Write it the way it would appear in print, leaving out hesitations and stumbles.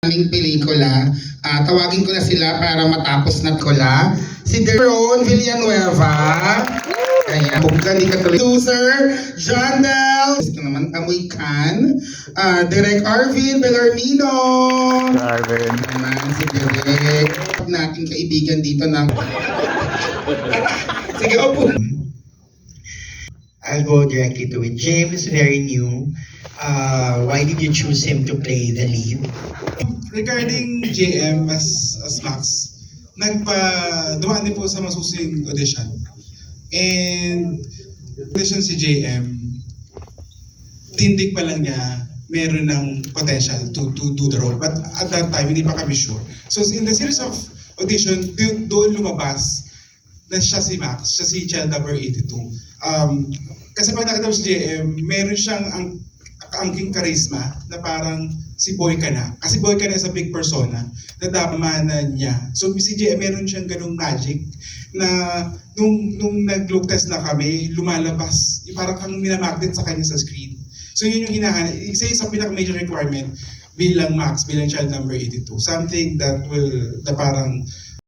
aming pelikula. Tawagin ko na sila para matapos na kola. Si Deron Villanueva. Ayan, buksan ni Katuloy. Producer, John Del. Gusto naman Amoy Can. Direk Arvin Bellarmino. Arvin. Naman si Direk. Nating kaibigan dito ng... Sige, opo. I'll go directly to it. James, very new. Why did you choose him to play the lead? Regarding JM as Max, dumaan din po sa masusing audition. And audition si JM, tindig pa lang niya, meron ng potential to do the role. But at that time, hindi pa kami sure. So in the series of audition, doon lumabas na siya si Max, siya si child number 82. Kasi pag nakita mo si JM, meron siyang angking charisma na parang si Boy ka na. Kasi Boy ka na is a big persona na damanan niya. So si JM meron siyang ganung magic na nung nag-look test na kami, lumalabas. Parang kang minamagnet sa kanya sa screen. So yun yung hinahanap. Isa yung sa pinaka-major requirement bilang Max, bilang child number 82. Something that parang